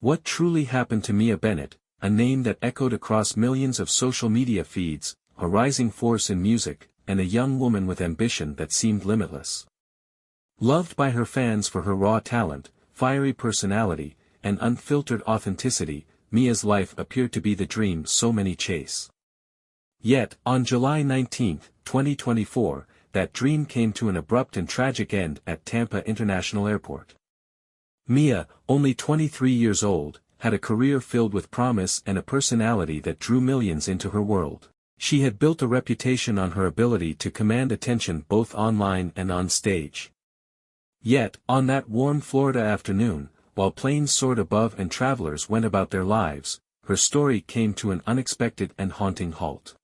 What truly happened to Mia Bennett, a name that echoed across millions of social media feeds, a rising force in music, and a young woman with ambition that seemed limitless. Loved by her fans for her raw talent, fiery personality, and unfiltered authenticity, Mia's life appeared to be the dream so many chase. Yet, on July 19, 2024, that dream came to an abrupt and tragic end at Tampa International Airport. Mia, only 23 years old, had a career filled with promise and a personality that drew millions into her world. She had built a reputation on her ability to command attention both online and on stage. Yet, on that warm Florida afternoon, while planes soared above and travelers went about their lives, her story came to an unexpected and haunting halt.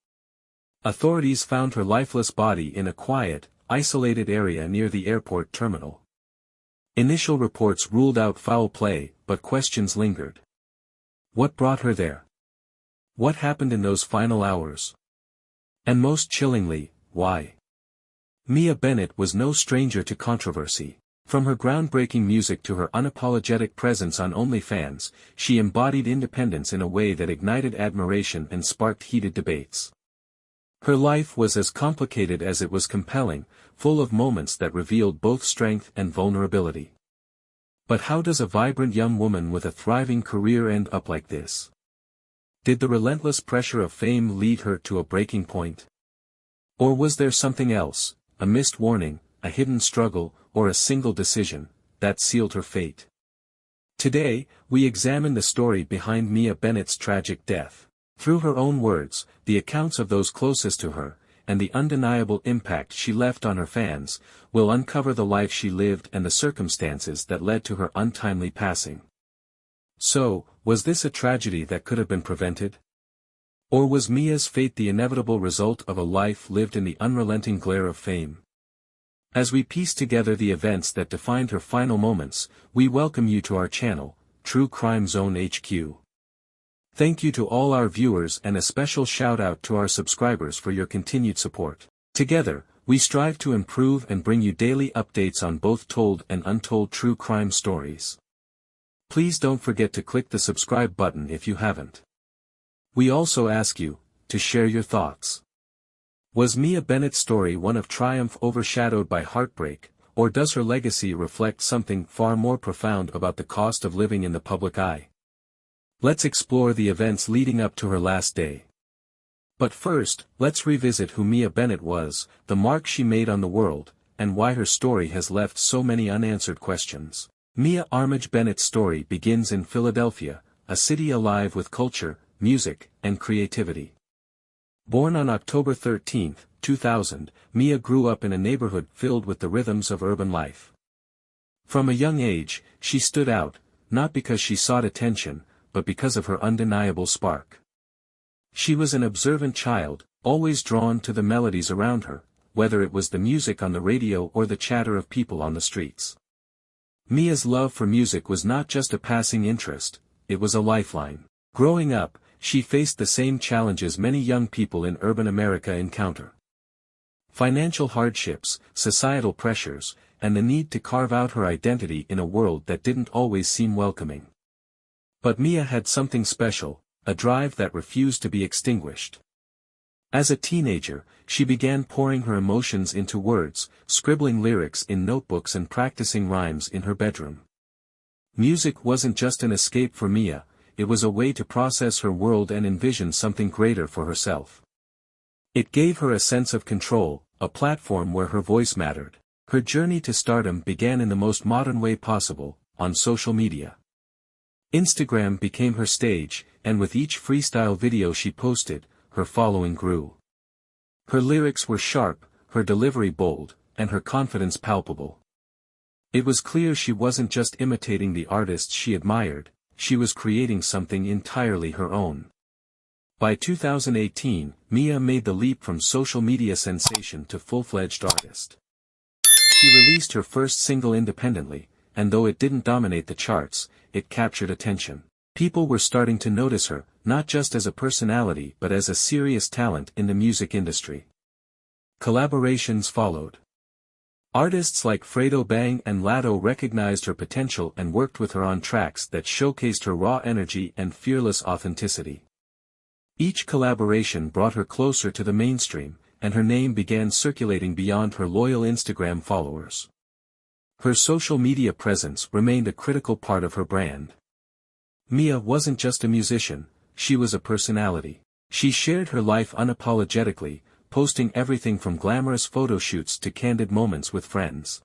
Authorities found her lifeless body in a quiet, isolated area near the airport terminal. Initial reports ruled out foul play, but questions lingered. What brought her there? What happened in those final hours? And most chillingly, why? Mia Bennett was no stranger to controversy. From her groundbreaking music to her unapologetic presence on OnlyFans, she embodied independence in a way that ignited admiration and sparked heated debates. Her life was as complicated as it was compelling, full of moments that revealed both strength and vulnerability. But how does a vibrant young woman with a thriving career end up like this? Did the relentless pressure of fame lead her to a breaking point? Or was there something else, a missed warning, a hidden struggle, or a single decision, that sealed her fate? Today, we examine the story behind Mia Bennett's tragic death. Through her own words, the accounts of those closest to her, and the undeniable impact she left on her fans, will uncover the life she lived and the circumstances that led to her untimely passing. So, was this a tragedy that could have been prevented? Or was Mia's fate the inevitable result of a life lived in the unrelenting glare of fame? As we piece together the events that defined her final moments, we welcome you to our channel, True Crime Zone HQ. Thank you to all our viewers and a special shout out to our subscribers for your continued support. Together, we strive to improve and bring you daily updates on both told and untold true crime stories. Please don't forget to click the subscribe button if you haven't. We also ask you to share your thoughts. Was Mia Bennett's story one of triumph overshadowed by heartbreak, or does her legacy reflect something far more profound about the cost of living in the public eye? Let's explore the events leading up to her last day. But first, let's revisit who Mia Bennett was, the mark she made on the world, and why her story has left so many unanswered questions. Mia Armage Bennett's story begins in Philadelphia, a city alive with culture, music, and creativity. Born on October 13, 2000, Mia grew up in a neighborhood filled with the rhythms of urban life. From a young age, she stood out, not because she sought attention, but because of her undeniable spark. She was an observant child, always drawn to the melodies around her, whether it was the music on the radio or the chatter of people on the streets. Mia's love for music was not just a passing interest, it was a lifeline. Growing up, she faced the same challenges many young people in urban America encounter. Financial hardships, societal pressures, and the need to carve out her identity in a world that didn't always seem welcoming. But Mia had something special, a drive that refused to be extinguished. As a teenager, she began pouring her emotions into words, scribbling lyrics in notebooks and practicing rhymes in her bedroom. Music wasn't just an escape for Mia, it was a way to process her world and envision something greater for herself. It gave her a sense of control, a platform where her voice mattered. Her journey to stardom began in the most modern way possible, on social media. Instagram became her stage, and with each freestyle video she posted, her following grew. Her lyrics were sharp, her delivery bold, and her confidence palpable. It was clear she wasn't just imitating the artists she admired, she was creating something entirely her own. By 2018, Mia made the leap from social media sensation to full-fledged artist. She released her first single independently, and though it didn't dominate the charts, it captured attention. People were starting to notice her, not just as a personality but as a serious talent in the music industry. Collaborations followed. Artists like Fredo Bang and Latto recognized her potential and worked with her on tracks that showcased her raw energy and fearless authenticity. Each collaboration brought her closer to the mainstream, and her name began circulating beyond her loyal Instagram followers. Her social media presence remained a critical part of her brand. Mia wasn't just a musician, she was a personality. She shared her life unapologetically, posting everything from glamorous photo shoots to candid moments with friends.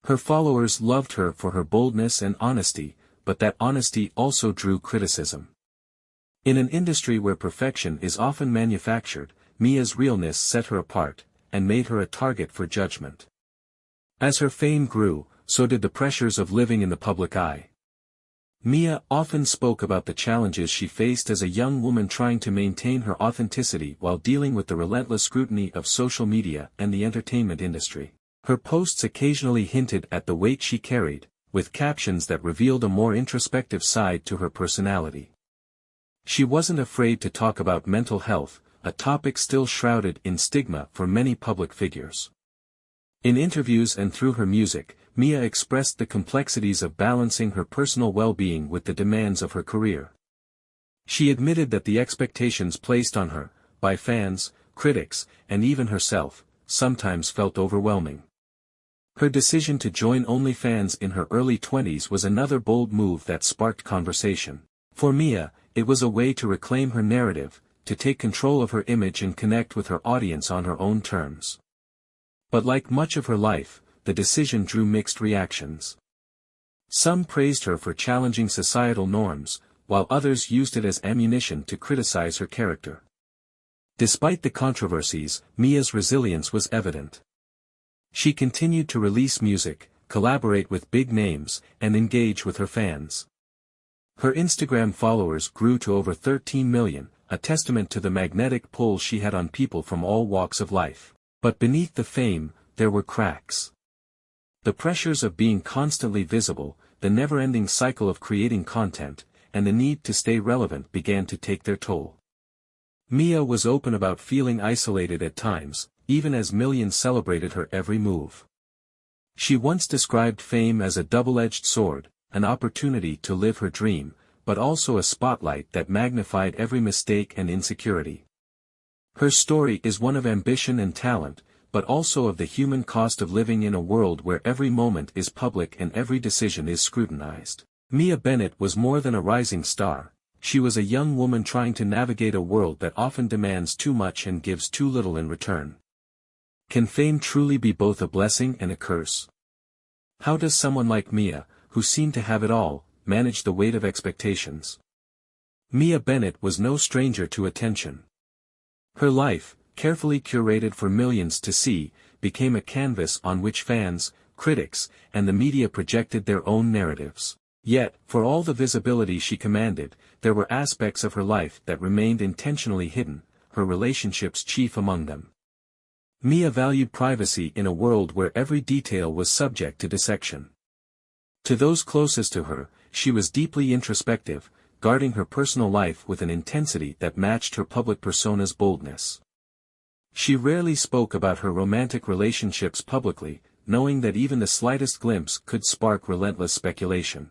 Her followers loved her for her boldness and honesty, but that honesty also drew criticism. In an industry where perfection is often manufactured, Mia's realness set her apart, and made her a target for judgment. As her fame grew, so did the pressures of living in the public eye. Mia often spoke about the challenges she faced as a young woman trying to maintain her authenticity while dealing with the relentless scrutiny of social media and the entertainment industry. Her posts occasionally hinted at the weight she carried, with captions that revealed a more introspective side to her personality. She wasn't afraid to talk about mental health, a topic still shrouded in stigma for many public figures. In interviews and through her music, Mia expressed the complexities of balancing her personal well-being with the demands of her career. She admitted that the expectations placed on her, by fans, critics, and even herself, sometimes felt overwhelming. Her decision to join OnlyFans in her early 20s was another bold move that sparked conversation. For Mia, it was a way to reclaim her narrative, to take control of her image and connect with her audience on her own terms. But like much of her life, the decision drew mixed reactions. Some praised her for challenging societal norms, while others used it as ammunition to criticize her character. Despite the controversies, Mia's resilience was evident. She continued to release music, collaborate with big names, and engage with her fans. Her Instagram followers grew to over 13 million, a testament to the magnetic pull she had on people from all walks of life. But beneath the fame, there were cracks. The pressures of being constantly visible, the never-ending cycle of creating content, and the need to stay relevant began to take their toll. Mia was open about feeling isolated at times, even as millions celebrated her every move. She once described fame as a double-edged sword, an opportunity to live her dream, but also a spotlight that magnified every mistake and insecurity. Her story is one of ambition and talent, but also of the human cost of living in a world where every moment is public and every decision is scrutinized. Mia Bennett was more than a rising star, she was a young woman trying to navigate a world that often demands too much and gives too little in return. Can fame truly be both a blessing and a curse? How does someone like Mia, who seemed to have it all, manage the weight of expectations? Mia Bennett was no stranger to attention. Her life, carefully curated for millions to see, became a canvas on which fans, critics, and the media projected their own narratives. Yet, for all the visibility she commanded, there were aspects of her life that remained intentionally hidden, her relationships chief among them. Mia valued privacy in a world where every detail was subject to dissection. To those closest to her, she was deeply introspective, guarding her personal life with an intensity that matched her public persona's boldness. She rarely spoke about her romantic relationships publicly, knowing that even the slightest glimpse could spark relentless speculation.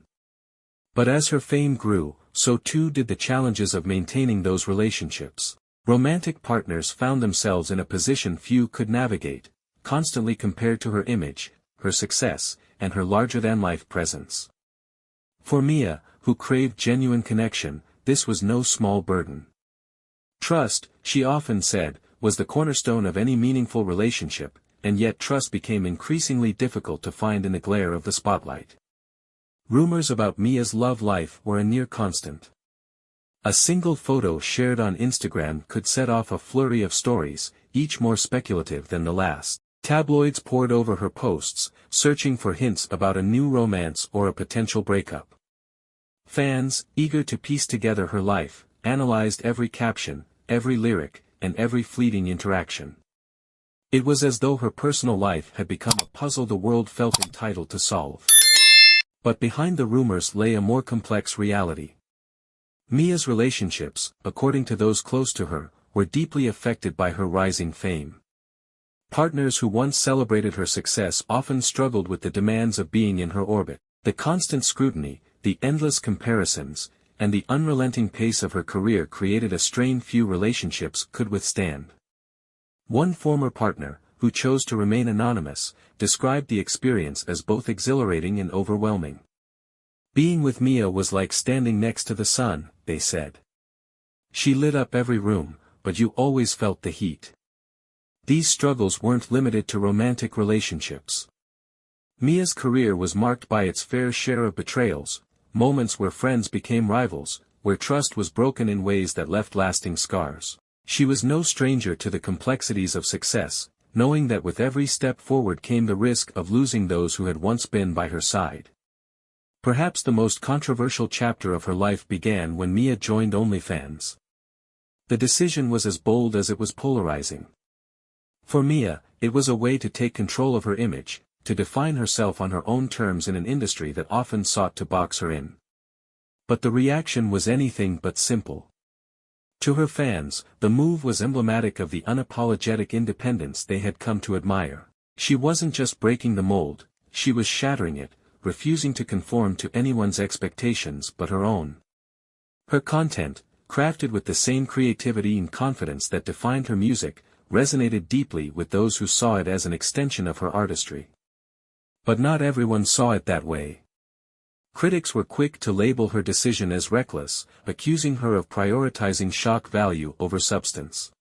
But as her fame grew, so too did the challenges of maintaining those relationships. Romantic partners found themselves in a position few could navigate, constantly compared to her image, her success, and her larger-than-life presence. For Mia, who craved genuine connection, this was no small burden. Trust, she often said, was the cornerstone of any meaningful relationship, and yet trust became increasingly difficult to find in the glare of the spotlight. Rumors about Mia's love life were a near constant. A single photo shared on Instagram could set off a flurry of stories, each more speculative than the last. Tabloids pored over her posts, searching for hints about a new romance or a potential breakup. Fans, eager to piece together her life, analyzed every caption, every lyric, and every fleeting interaction. It was as though her personal life had become a puzzle the world felt entitled to solve. But behind the rumors lay a more complex reality. Mia's relationships, according to those close to her, were deeply affected by her rising fame. Partners who once celebrated her success often struggled with the demands of being in her orbit. The constant scrutiny, the endless comparisons, and the unrelenting pace of her career created a strain few relationships could withstand. One former partner, who chose to remain anonymous, described the experience as both exhilarating and overwhelming. Being with Mia was like standing next to the sun, they said. She lit up every room, but you always felt the heat. These struggles weren't limited to romantic relationships. Mia's career was marked by its fair share of betrayals, moments where friends became rivals, where trust was broken in ways that left lasting scars. She was no stranger to the complexities of success, knowing that with every step forward came the risk of losing those who had once been by her side. Perhaps the most controversial chapter of her life began when Mia joined OnlyFans. The decision was as bold as it was polarizing. For Mia, it was a way to take control of her image, to define herself on her own terms in an industry that often sought to box her in. But the reaction was anything but simple. To her fans, the move was emblematic of the unapologetic independence they had come to admire. She wasn't just breaking the mold, she was shattering it, refusing to conform to anyone's expectations but her own. Her content, crafted with the same creativity and confidence that defined her music, resonated deeply with those who saw it as an extension of her artistry. But not everyone saw it that way. Critics were quick to label her decision as reckless, accusing her of prioritizing shock value over substance.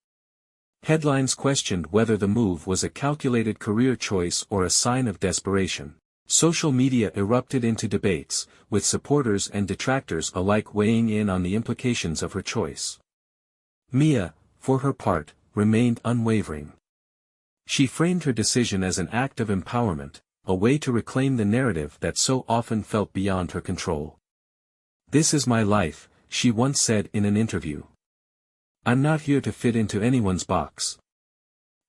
Headlines questioned whether the move was a calculated career choice or a sign of desperation. Social media erupted into debates, with supporters and detractors alike weighing in on the implications of her choice. Mia, for her part, remained unwavering. She framed her decision as an act of empowerment, a way to reclaim the narrative that so often felt beyond her control. "This is my life," she once said in an interview. "I'm not here to fit into anyone's box."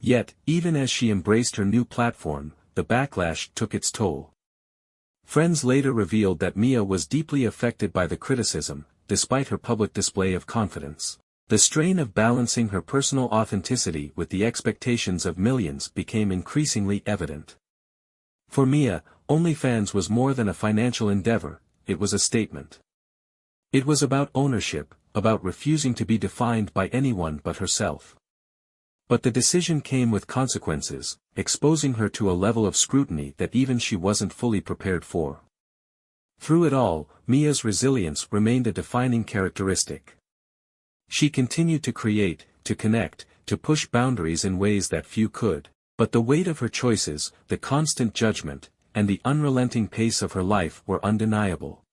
Yet, even as she embraced her new platform, the backlash took its toll. Friends later revealed that Mia was deeply affected by the criticism, despite her public display of confidence. The strain of balancing her personal authenticity with the expectations of millions became increasingly evident. For Mia, OnlyFans was more than a financial endeavor, it was a statement. It was about ownership, about refusing to be defined by anyone but herself. But the decision came with consequences, exposing her to a level of scrutiny that even she wasn't fully prepared for. Through it all, Mia's resilience remained a defining characteristic. She continued to create, to connect, to push boundaries in ways that few could. But the weight of her choices, the constant judgment, and the unrelenting pace of her life were undeniable.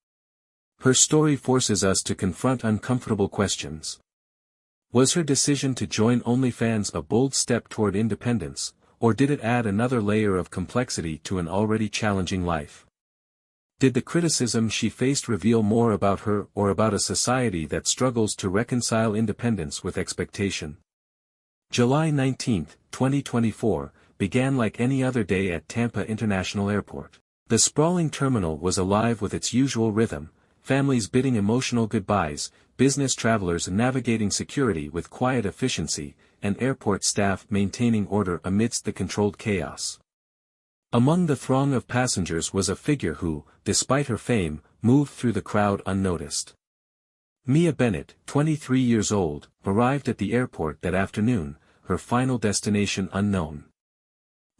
Her story forces us to confront uncomfortable questions. Was her decision to join OnlyFans a bold step toward independence, or did it add another layer of complexity to an already challenging life? Did the criticism she faced reveal more about her or about a society that struggles to reconcile independence with expectation? July 19, 2024, began like any other day at Tampa International Airport. The sprawling terminal was alive with its usual rhythm, families bidding emotional goodbyes, business travelers navigating security with quiet efficiency, and airport staff maintaining order amidst the controlled chaos. Among the throng of passengers was a figure who, despite her fame, moved through the crowd unnoticed. Mia Bennett, 23 years old, arrived at the airport that afternoon, her final destination unknown.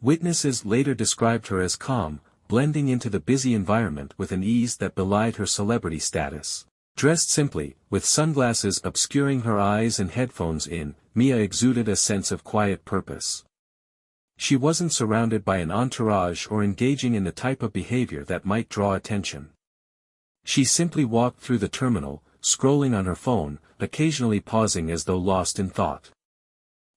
Witnesses later described her as calm, blending into the busy environment with an ease that belied her celebrity status. Dressed simply, with sunglasses obscuring her eyes and headphones in, Mia exuded a sense of quiet purpose. She wasn't surrounded by an entourage or engaging in the type of behavior that might draw attention. She simply walked through the terminal, scrolling on her phone, occasionally pausing as though lost in thought.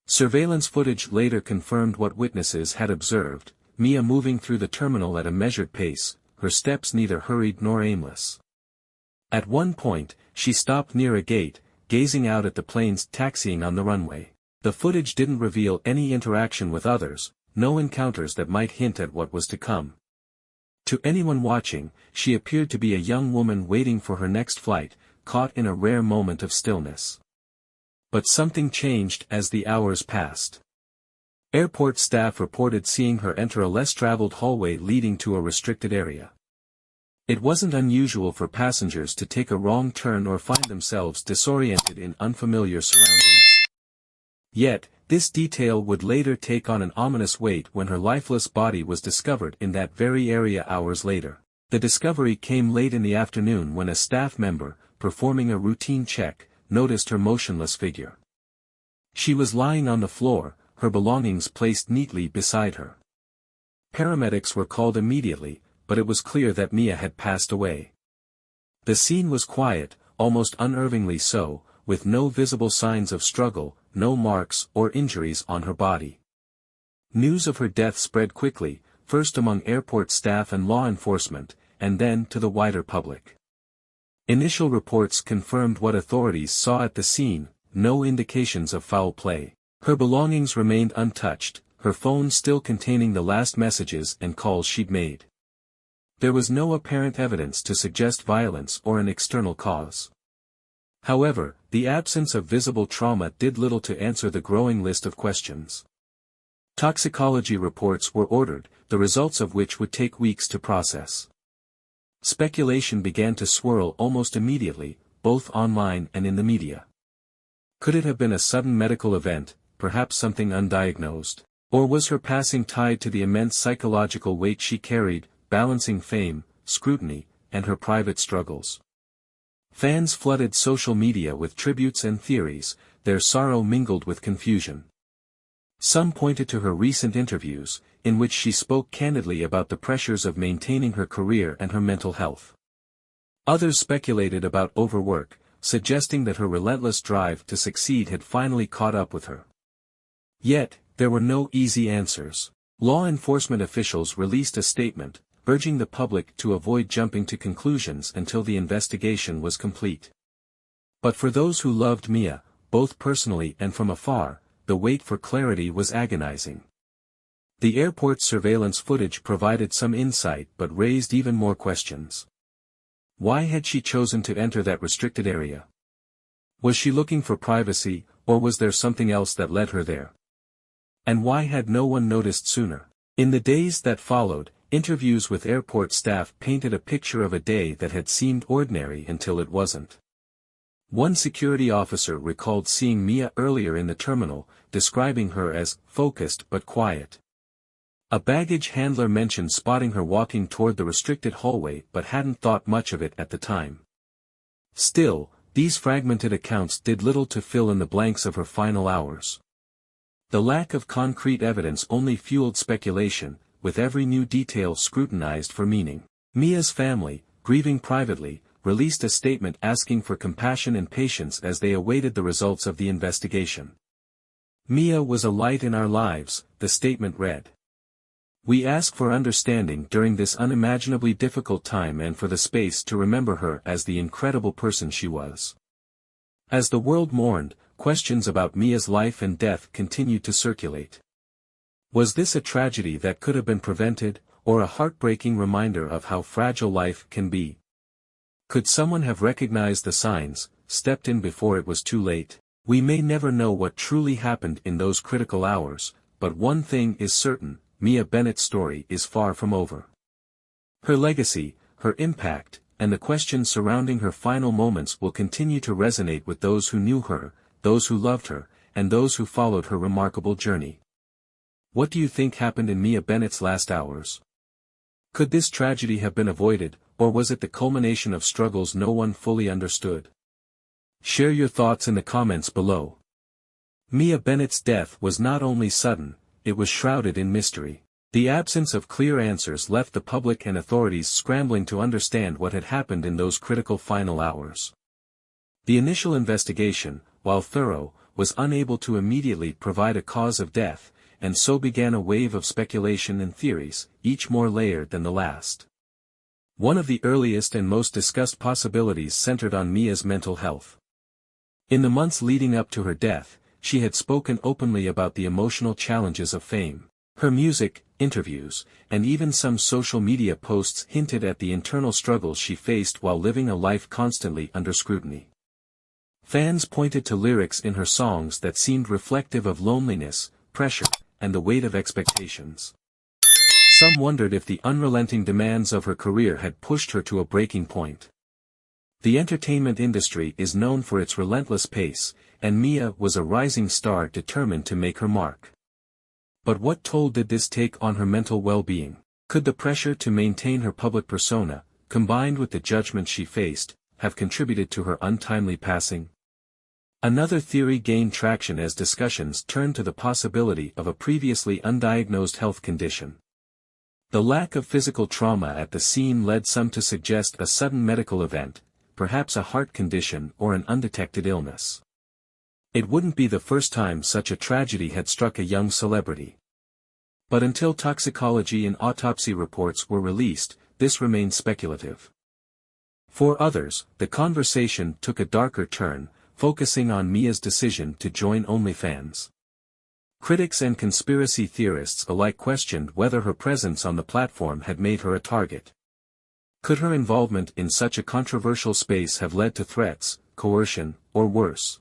Surveillance footage later confirmed what witnesses had observed, Mia moving through the terminal at a measured pace, her steps neither hurried nor aimless. At one point, she stopped near a gate, gazing out at the planes taxiing on the runway. The footage didn't reveal any interaction with others, no encounters that might hint at what was to come. To anyone watching, she appeared to be a young woman waiting for her next flight, caught in a rare moment of stillness. But something changed as the hours passed. Airport staff reported seeing her enter a less traveled hallway leading to a restricted area. It wasn't unusual for passengers to take a wrong turn or find themselves disoriented in unfamiliar surroundings. Yet, this detail would later take on an ominous weight when her lifeless body was discovered in that very area hours later. The discovery came late in the afternoon when a staff member, performing a routine check, noticed her motionless figure. She was lying on the floor, her belongings placed neatly beside her. Paramedics were called immediately, but it was clear that Mia had passed away. The scene was quiet, almost unnervingly so, with no visible signs of struggle, no marks or injuries on her body. News of her death spread quickly, first among airport staff and law enforcement, and then to the wider public. Initial reports confirmed what authorities saw at the scene, no indications of foul play. Her belongings remained untouched, her phone still containing the last messages and calls she'd made. There was no apparent evidence to suggest violence or an external cause. However, the absence of visible trauma did little to answer the growing list of questions. Toxicology reports were ordered, the results of which would take weeks to process. Speculation began to swirl almost immediately, both online and in the media. Could it have been a sudden medical event, perhaps something undiagnosed? Or was her passing tied to the immense psychological weight she carried, balancing fame, scrutiny, and her private struggles? Fans flooded social media with tributes and theories, their sorrow mingled with confusion. Some pointed to her recent interviews, in which she spoke candidly about the pressures of maintaining her career and her mental health. Others speculated about overwork, suggesting that her relentless drive to succeed had finally caught up with her. Yet, there were no easy answers. Law enforcement officials released a statement, urging the public to avoid jumping to conclusions until the investigation was complete. But for those who loved Mia, both personally and from afar, the wait for clarity was agonizing. The airport surveillance footage provided some insight but raised even more questions. Why had she chosen to enter that restricted area? Was she looking for privacy, or was there something else that led her there? And why had no one noticed sooner? In the days that followed, interviews with airport staff painted a picture of a day that had seemed ordinary until it wasn't. One security officer recalled seeing Mia earlier in the terminal, describing her as focused but quiet. A baggage handler mentioned spotting her walking toward the restricted hallway but hadn't thought much of it at the time. Still, these fragmented accounts did little to fill in the blanks of her final hours. The lack of concrete evidence only fueled speculation, with every new detail scrutinized for meaning. Mia's family, grieving privately, released a statement asking for compassion and patience as they awaited the results of the investigation. Mia was a light in our lives, the statement read. We ask for understanding during this unimaginably difficult time and for the space to remember her as the incredible person she was. As the world mourned, questions about Mia's life and death continued to circulate. Was this a tragedy that could have been prevented, or a heartbreaking reminder of how fragile life can be? Could someone have recognized the signs, stepped in before it was too late? We may never know what truly happened in those critical hours, but one thing is certain, Mia Bennett's story is far from over. Her legacy, her impact, and the questions surrounding her final moments will continue to resonate with those who knew her, those who loved her, and those who followed her remarkable journey. What do you think happened in Mia Bennett's last hours? Could this tragedy have been avoided, or was it the culmination of struggles no one fully understood? Share your thoughts in the comments below. Mia Bennett's death was not only sudden, it was shrouded in mystery. The absence of clear answers left the public and authorities scrambling to understand what had happened in those critical final hours. The initial investigation, while thorough, was unable to immediately provide a cause of death, and so began a wave of speculation and theories, each more layered than the last. One of the earliest and most discussed possibilities centered on Mia's mental health. In the months leading up to her death, she had spoken openly about the emotional challenges of fame. Her music, interviews, and even some social media posts hinted at the internal struggles she faced while living a life constantly under scrutiny. Fans pointed to lyrics in her songs that seemed reflective of loneliness, pressure, and the weight of expectations. Some wondered if the unrelenting demands of her career had pushed her to a breaking point. The entertainment industry is known for its relentless pace, and Mia was a rising star determined to make her mark. But what toll did this take on her mental well-being? Could the pressure to maintain her public persona, combined with the judgment she faced, have contributed to her untimely passing? Another theory gained traction as discussions turned to the possibility of a previously undiagnosed health condition. The lack of physical trauma at the scene led some to suggest a sudden medical event, perhaps a heart condition or an undetected illness. It wouldn't be the first time such a tragedy had struck a young celebrity. But until toxicology and autopsy reports were released, this remained speculative. For others, the conversation took a darker turn, focusing on Mia's decision to join OnlyFans. Critics and conspiracy theorists alike questioned whether her presence on the platform had made her a target. Could her involvement in such a controversial space have led to threats, coercion, or worse?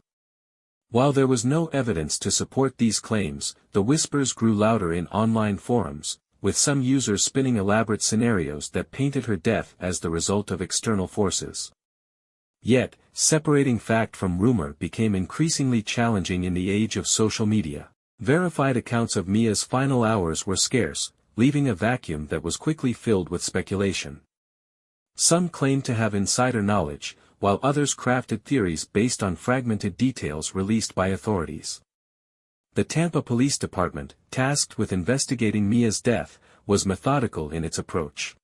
While there was no evidence to support these claims, the whispers grew louder in online forums, with some users spinning elaborate scenarios that painted her death as the result of external forces. Yet, separating fact from rumor became increasingly challenging in the age of social media. Verified accounts of Mia's final hours were scarce, leaving a vacuum that was quickly filled with speculation. Some claimed to have insider knowledge, while others crafted theories based on fragmented details released by authorities. The Tampa Police Department, tasked with investigating Mia's death, was methodical in its approach.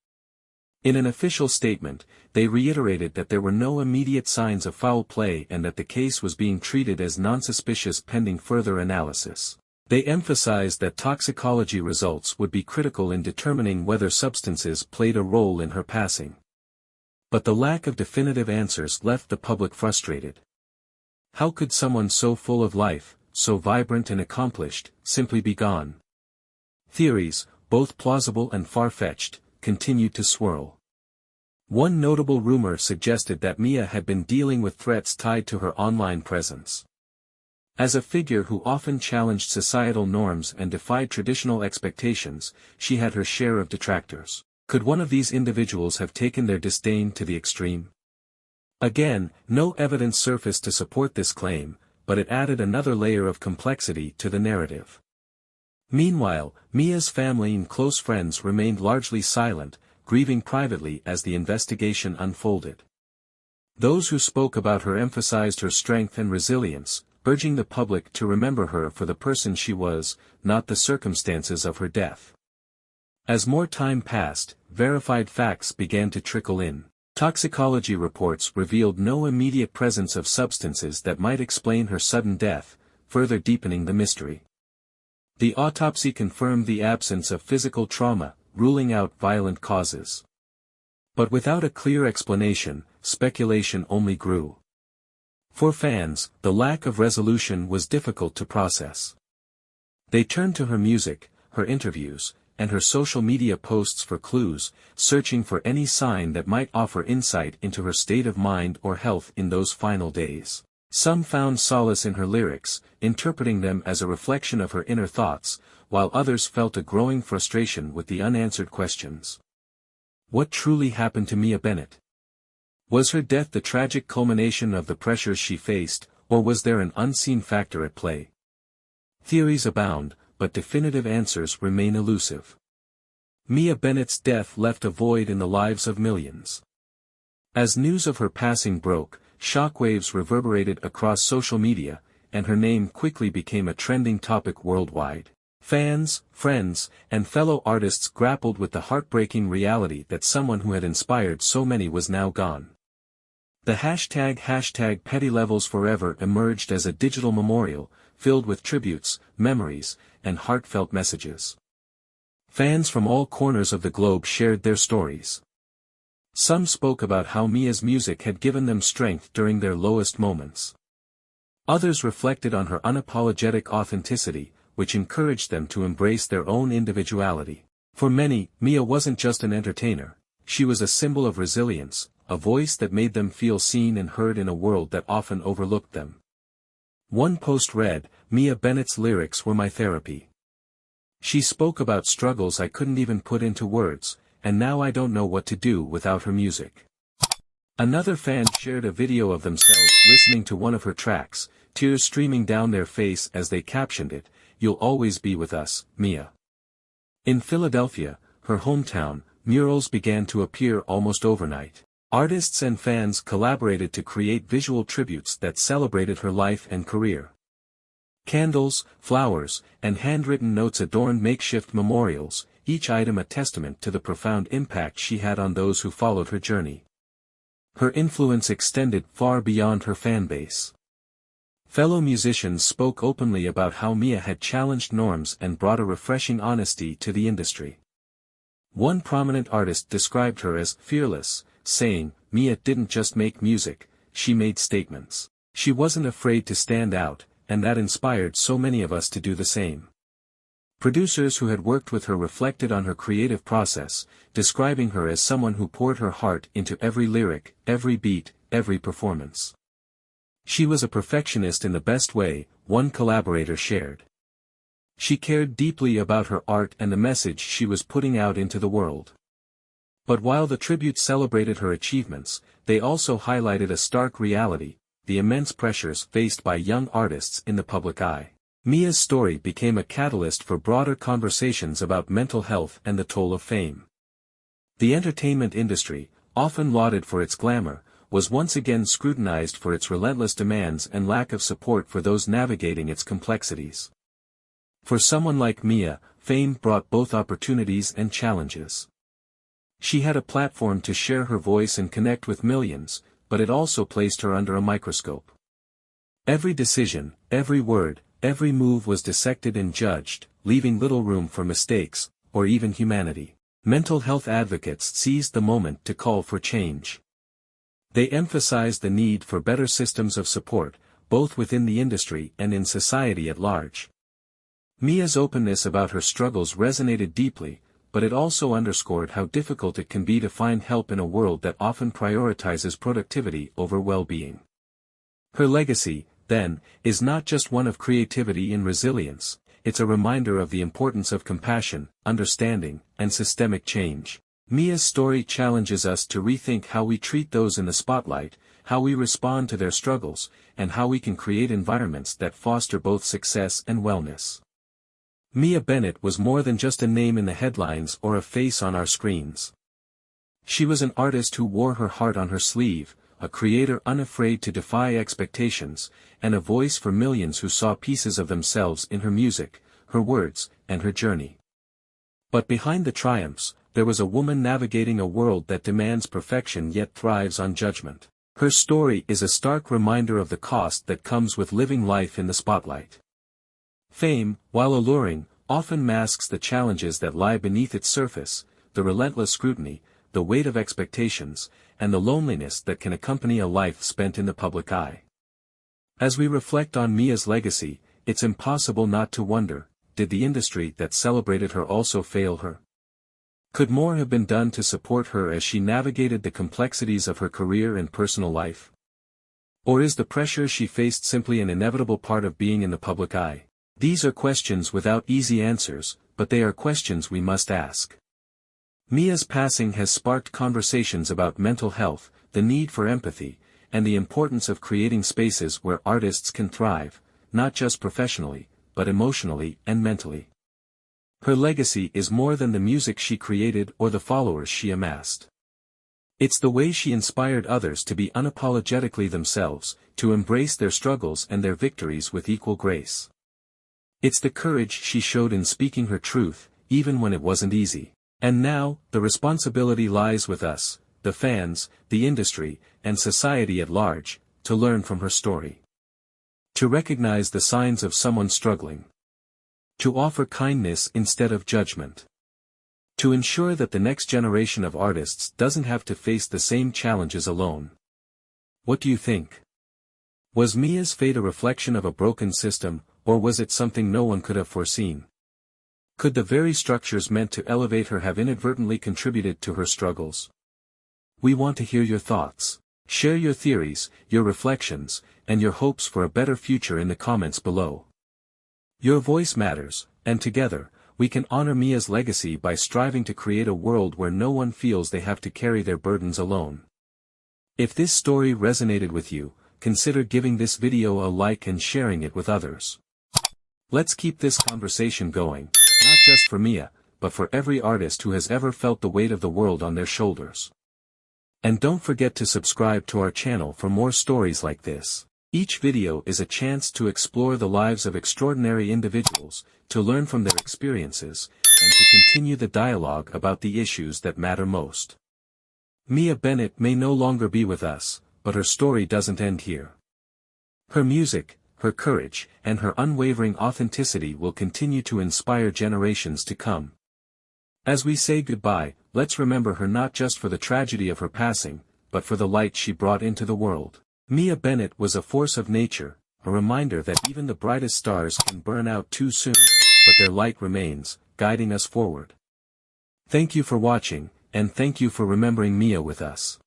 In an official statement, they reiterated that there were no immediate signs of foul play and that the case was being treated as non-suspicious pending further analysis. They emphasized that toxicology results would be critical in determining whether substances played a role in her passing. But the lack of definitive answers left the public frustrated. How could someone so full of life, so vibrant and accomplished, simply be gone? Theories, both plausible and far-fetched, continued to swirl. One notable rumor suggested that Mia had been dealing with threats tied to her online presence. As a figure who often challenged societal norms and defied traditional expectations, she had her share of detractors. Could one of these individuals have taken their disdain to the extreme? Again, no evidence surfaced to support this claim, but it added another layer of complexity to the narrative. Meanwhile, Mia's family and close friends remained largely silent, grieving privately as the investigation unfolded. Those who spoke about her emphasized her strength and resilience, urging the public to remember her for the person she was, not the circumstances of her death. As more time passed, verified facts began to trickle in. Toxicology reports revealed no immediate presence of substances that might explain her sudden death, further deepening the mystery. The autopsy confirmed the absence of physical trauma, ruling out violent causes. But without a clear explanation, speculation only grew. For fans, the lack of resolution was difficult to process. They turned to her music, her interviews, and her social media posts for clues, searching for any sign that might offer insight into her state of mind or health in those final days. Some found solace in her lyrics, interpreting them as a reflection of her inner thoughts, while others felt a growing frustration with the unanswered questions. What truly happened to Mia Bennett? Was her death the tragic culmination of the pressures she faced, or was there an unseen factor at play? Theories abound, but definitive answers remain elusive. Mia Bennett's death left a void in the lives of millions. As news of her passing broke, shockwaves reverberated across social media, and her name quickly became a trending topic worldwide. Fans, friends, and fellow artists grappled with the heartbreaking reality that someone who had inspired so many was now gone. The hashtag #PettyLevelsForever emerged as a digital memorial, filled with tributes, memories, and heartfelt messages. Fans from all corners of the globe shared their stories. Some spoke about how Mia's music had given them strength during their lowest moments. Others reflected on her unapologetic authenticity, which encouraged them to embrace their own individuality. For many, Mia wasn't just an entertainer, she was a symbol of resilience, a voice that made them feel seen and heard in a world that often overlooked them. One post read, "Mia Bennett's lyrics were my therapy. She spoke about struggles I couldn't even put into words, and now I don't know what to do without her music. Another fan shared a video of themselves listening to one of her tracks, tears streaming down their face as they captioned it, "You'll always be with us, Mia." In Philadelphia, her hometown, murals began to appear almost overnight. Artists and fans collaborated to create visual tributes that celebrated her life and career. Candles, flowers, and handwritten notes adorned makeshift memorials, each item a testament to the profound impact she had on those who followed her journey. Her influence extended far beyond her fan base. Fellow musicians spoke openly about how Mia had challenged norms and brought a refreshing honesty to the industry. One prominent artist described her as fearless, saying, "Mia didn't just make music, she made statements. She wasn't afraid to stand out, and that inspired so many of us to do the same." Producers who had worked with her reflected on her creative process, describing her as someone who poured her heart into every lyric, every beat, every performance. "She was a perfectionist in the best way," one collaborator shared. "She cared deeply about her art and the message she was putting out into the world." But while the tributes celebrated her achievements, they also highlighted a stark reality: the immense pressures faced by young artists in the public eye. Mia's story became a catalyst for broader conversations about mental health and the toll of fame. The entertainment industry, often lauded for its glamour, was once again scrutinized for its relentless demands and lack of support for those navigating its complexities. For someone like Mia, fame brought both opportunities and challenges. She had a platform to share her voice and connect with millions, but it also placed her under a microscope. Every decision, every word, every move was dissected and judged, leaving little room for mistakes, or even humanity. Mental health advocates seized the moment to call for change. They emphasized the need for better systems of support, both within the industry and in society at large. Mia's openness about her struggles resonated deeply, but it also underscored how difficult it can be to find help in a world that often prioritizes productivity over well-being. Her legacy, then, is not just one of creativity and resilience, it's a reminder of the importance of compassion, understanding, and systemic change. Mia's story challenges us to rethink how we treat those in the spotlight, how we respond to their struggles, and how we can create environments that foster both success and wellness. Mia Bennett was more than just a name in the headlines or a face on our screens. She was an artist who wore her heart on her sleeve, a creator unafraid to defy expectations, and a voice for millions who saw pieces of themselves in her music, her words, and her journey. But behind the triumphs, there was a woman navigating a world that demands perfection yet thrives on judgment. Her story is a stark reminder of the cost that comes with living life in the spotlight. Fame, while alluring, often masks the challenges that lie beneath its surface, the relentless scrutiny, the weight of expectations, and the loneliness that can accompany a life spent in the public eye. As we reflect on Mia's legacy, it's impossible not to wonder, did the industry that celebrated her also fail her? Could more have been done to support her as she navigated the complexities of her career and personal life? Or is the pressure she faced simply an inevitable part of being in the public eye? These are questions without easy answers, but they are questions we must ask. Mia's passing has sparked conversations about mental health, the need for empathy, and the importance of creating spaces where artists can thrive, not just professionally, but emotionally and mentally. Her legacy is more than the music she created or the followers she amassed. It's the way she inspired others to be unapologetically themselves, to embrace their struggles and their victories with equal grace. It's the courage she showed in speaking her truth, even when it wasn't easy. And now, the responsibility lies with us, the fans, the industry, and society at large, to learn from her story. To recognize the signs of someone struggling. To offer kindness instead of judgment. To ensure that the next generation of artists doesn't have to face the same challenges alone. What do you think? Was Mia's fate a reflection of a broken system, or was it something no one could have foreseen? Could the very structures meant to elevate her have inadvertently contributed to her struggles? We want to hear your thoughts. Share your theories, your reflections, and your hopes for a better future in the comments below. Your voice matters, and together, we can honor Mia's legacy by striving to create a world where no one feels they have to carry their burdens alone. If this story resonated with you, consider giving this video a like and sharing it with others. Let's keep this conversation going, not just for Mia, but for every artist who has ever felt the weight of the world on their shoulders. And don't forget to subscribe to our channel for more stories like this. Each video is a chance to explore the lives of extraordinary individuals, to learn from their experiences, and to continue the dialogue about the issues that matter most. Mia Bennett may no longer be with us, but her story doesn't end here. Her music, her courage, and her unwavering authenticity will continue to inspire generations to come. As we say goodbye, let's remember her not just for the tragedy of her passing, but for the light she brought into the world. Mia Bennett was a force of nature, a reminder that even the brightest stars can burn out too soon, but their light remains, guiding us forward. Thank you for watching, and thank you for remembering Mia with us.